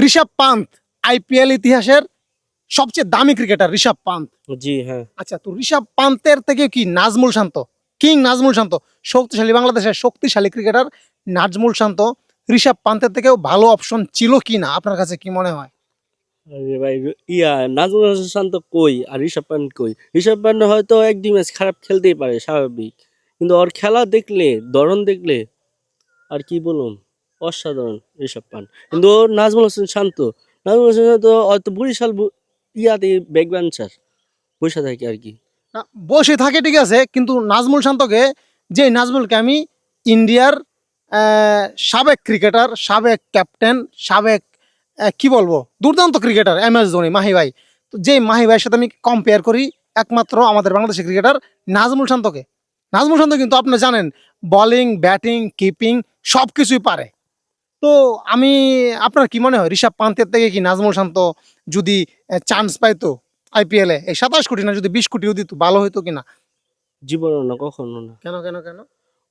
ঋষভ পান্থ IPL ইতিহাসের সবচেয়ে দামি ক্রিকেটার ঋষভ পান্থ। জি হ্যাঁ। আচ্ছা, তো ঋষভ পান্থের থেকে কি নাজমুল শান্ত, কিং নাজমুল শান্ত, শক্তিশালী বাংলাদেশের শক্তিশালী ক্রিকেটার নাজমুল শান্ত ঋষভ পান্থের থেকেও ভালো অপশন ছিল কি না, আপনার কাছে কি মনে হয়? আরে ভাই, নাজমুল হাসান শান্ত কই আর ঋষভ পান্ট কই? ঋষভ পান্ট হয়তো একদিন ম্যাচ খারাপ খেলতেই পারে, স্বাভাবিক, কিন্তু ওর খেলা দেখলে, ধরন দেখলে আর কি বলুন, অসাধারণ ঋষভ পান্ট। কিন্তু নাজমুল হাসান শান্ত, নাজমুল হাসান শান্ত হয়তো বরিশাল ইয়াতে ব্যাক বেঞ্চার বসে থাকে আর কি। না, বসে থাকে ঠিক আছে, কিন্তু নাজমুল শান্তকে, যে নাজমুলকে আমি ইন্ডিয়ার সাবেক ক্রিকেটার, সাবেক ক্যাপ্টেন, সাবেক কি বলবো, দুর্দান্ত ক্রিকেটার MS ধোনি, মাহি ভাই, তো যে মাহি ভাইয়ের সাথে আমি কম্পেয়ার করি একমাত্র আমাদের বাংলাদেশের ক্রিকেটার নাজমুল শান্তকে। নাজমুল শান্ত কিন্তু আপনি জানেন বলিং, ব্যাটিং, কিপিং সব কিছুই পারে। তো আমি, আপনার কি মনে হয় ঋষভ পান্থের থেকে কি নাজমুল শান্ত যদি চান্স পাইতো আইপিএলে, এই 27 কোটি না যদি 20 কোটিও দিত, ভালো হইতো কিনা? জীবনও না, কখনো না। কেন কেন কেন?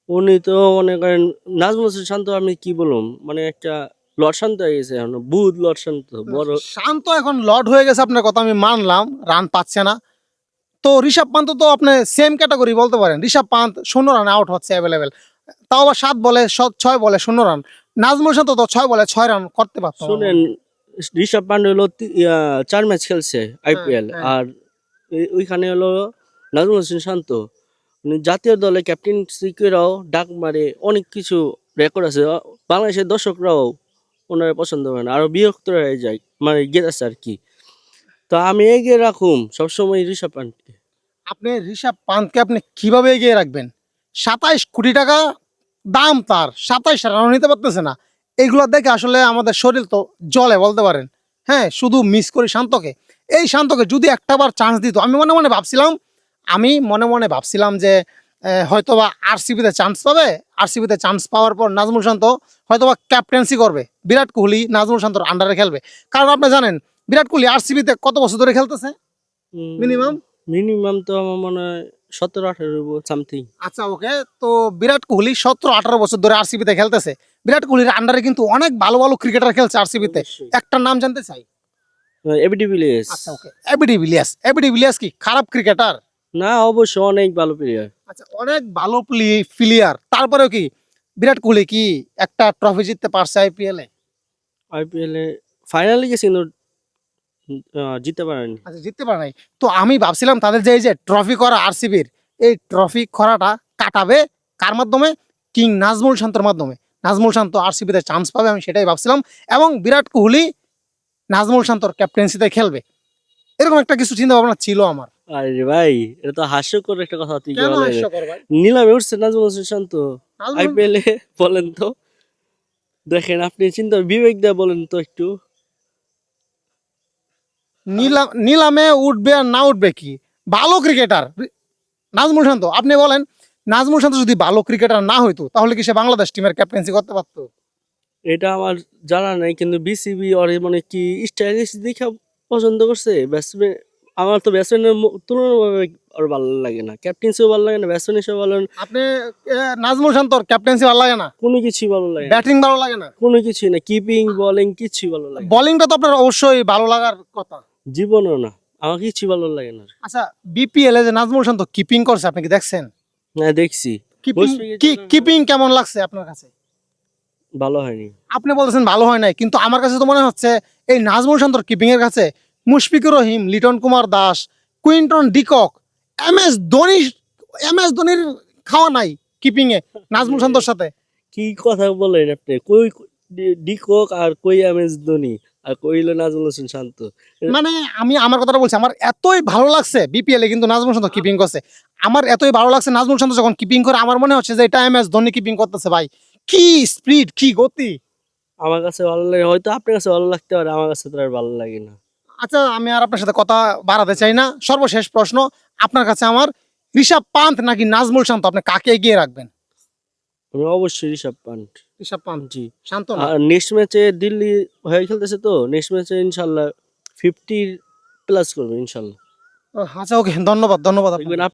উনি তো মনে করেন, নাজমুল হাসান শান্ত আমি কি বলুম, মানে একটা লর্ড শান্ত হয়ে গেছে এখন, বুধ লর্ড শান্ত বড়। শান্ত এখন লর্ড হয়ে গেছে, আপনার কথা আমি মানলাম, রান পাচ্ছে না। তো ঋষভ পান্ত তো আপনি সেম ক্যাটাগরি বলতে পারেন। ঋষভ পান্ত 0 রানে আউট হচ্ছে অ্যাভেলেবেল, তাও আবার 7 বলে 6 বলে 0 রান। নাজমুল শান্ত তো 6 বলে 6 রান করতে পারতো। শুনেন, ঋষভ পান্ডে হলো 4 ম্যাচ খেলছে আইপিএল, হ্যাঁ। আর ওইখানে হলো নাজমুল হাসান শান্ত উনি জাতীয় দলে ক্যাপ্টেন্সি করেও ডাক মারে, অনেক কিছু রেকর্ড আছে। বাংলাদেশের দর্শকরাও ওনারা পছন্দ করে না, আরো বিরক্ত হয়ে যায়, মানে গেছে আর কি। তো আমি এগিয়ে রাখুম সবসময় ঋষভ পান্ডকে। আপনি ঋষভ পান্তকে আপনি কিভাবে এগিয়ে রাখবেন? 27 কোটি টাকা দাম, তার 27 রানও নিতে পারতেছে না। এগুলো দেখে আসলে আমাদের শরীর তো জ্বলে বলতে পারেন। হ্যাঁ, শুধু মিস করি শান্তকে। এই শান্তকে যদি একটাবার চান্স দিত, আমি মনে মনে ভাবছিলাম যে হয়তোবা আরসিবিতে চান্স পাবে। আরসিবিতে চান্স পাওয়ার পর নাজমুল শান্ত হয়তোবা ক্যাপ্টেন্সি করবে, বিরাট কোহলি নাজমুল শান্তর আন্ডারে খেলবে। কারণ আপনি জানেন বিরাট কোহলি আরসিবিতে কত বছর ধরে খেলতেছে মিনিমাম? মিনিমাম তো আমার মনে হয় 17-18 সামথিং। আচ্ছা, ওকে। তো বিরাট কোহলি 17-18 বছর ধরে আরসিবিতে খেলতেছে। বিরাট কোহলির আন্ডারে কিন্তু অনেক ভালো ভালো ক্রিকেটার খেলছে আরসিবিতে। অবশ্যই। একটা নাম জানতে চাই। ABD Villiers. আচ্ছা, okay. ABD Villiers. ABD Villiers কি খারাপ ক্রিকেটার? না, অবশ্যই অনেক ভালো প্লেয়ার। আচ্ছা, অনেক ভালো প্লেয়ার, তারপরেও কি বিরাট কোহলি কি একটা ট্রফি জিততে পারছে আইপিএলে? আইপিএল এ ফাইনালে গেছে কিন্তু জিততে পারেনি। আচ্ছা, জিততে পারে নাই। তো আমি ভাবছিলাম তাদের যে এই যে ট্রফি করা আরসিবির, এই ট্রফি করাটা কাটাবে কার মাধ্যমে? কিং নাজমুল শান্তর মাধ্যমে। নাজমুল শান্ত আরসিবিতে চান্স পাবে, আমি সেটাই ভাবছিলাম। এবং বিরাট কোহলি নাজমুল শান্তর ক্যাপ্টেন্সিতে খেলবে, এরকম একটা কিছু চিন্তা ভাবনা ছিল আমার। আরে ভাই, এটা তো হাস্যকর একটা কথা। তুই কি কেন বলে হাস্যকর ভাই? নিলামে উঠছে নাজমুল হাসান শান্ত নাজমুল আইপিএল এ? বলেন তো, দেখেন আপনি চিন্তা বিবেক দিয়ে বলেন তো একটু। নিলামে উঠবে আর না উঠবে কি, ভালো ক্রিকেটার নাজমুল শান্ত। আপনি বলেন নাজমুল শান্ত যদি ভালো ক্রিকেটার না হইতো তাহলে কি সে বাংলাদেশ টিমের ক্যাপ্টেন্সি করতে পারতো? এটা আমার জানা নাই, কিন্তু বিসিবি ওর মানে কি স্টাইলিশ দেখা পছন্দ করছে ব্যাটসম্যান। আমার তো ব্যাটসম্যানের তুলনাভাবে আর ভালো লাগে না, ক্যাপ্টেন্সিও ভালো লাগে না, ব্যাটসম্যান হিসেবে ভালো লাগে না, আপনি নাজমুল শান্তর ক্যাপ্টেন্সি ভালো লাগে না? কোনো কিছুই ভালো লাগে না, ব্যাটিং ভালো লাগে না? কোনো কিছুই না, কিপিং বোলিং কিছুই ভালো লাগে না। বোলিংটা তো আপনার অবশ্যই ভালো লাগার কথা। জীবনও না, আমার কিছুই ভালো লাগে না। আচ্ছা, বিপিএল এ যে নাজমুল শান্ত কিপিং করছে, আপনি কি দেখছেন? না, দেখছি। কিপিং, কিপিং কেমন লাগছে আপনার কাছে? ভালো হয়নি। আপনি বলতেছেন ভালো হয় নাই, কিন্তু আমার কাছে তো মনে হচ্ছে এই নাজমুল শান্তর কিপিং এর কাছে মুশফিকুর রহিম, লিটন কুমার দাস, কুইন্টন ডিকক, ধোনি, ধোনির খাওয়া নাই কিপিং এ নাজমুল শান্তর সাথে। কি কথা বলেন আপনি? কই ডিকক আর কই ধোনি আর কইল নাজমুল হোসেন শান্ত। মানে আমি আমার কথাটা বলছি, আমার এতই ভালো লাগছে বিপিএল এ কিন্তু নাজমুল শান্ত কিপিং করছে। আমার এতই ভালো লাগছে নাজমুল শান্ত যখন কিপিং করে, আমার মনে হচ্ছে যে এটা ধোনি কিপিং করতেছে ভাই। কি স্পিড, কি গতি! আমার কাছে ভালো লাগে, হয়তো আপনার কাছে ভালো লাগতে পারে, আমার কাছে তো আর ভালো লাগে না। আচ্ছা, আমি আর আপনার সাথে কথা বাড়াতে চাই না। সর্বশেষ প্রশ্ন আপনার কাছে আমার, ঋষভ পান্থ নাকি নাজমুল শান্ত, আপনি কাকে এগিয়ে রাখবেন? আমি অবশ্যই ঋষভ পান্ট। ঋষভ পান্থ। জি। শান্ত না? আর নেক্সট ম্যাচে দিল্লি হয়ে খেলতেছে, তো নেক্সট ম্যাচে ইনশাল্লাহ 50+ করবে ইনশাল্লাহ। আচ্ছা, ওকে, ধন্যবাদ ধন্যবাদ আপনাকে। দেখবেন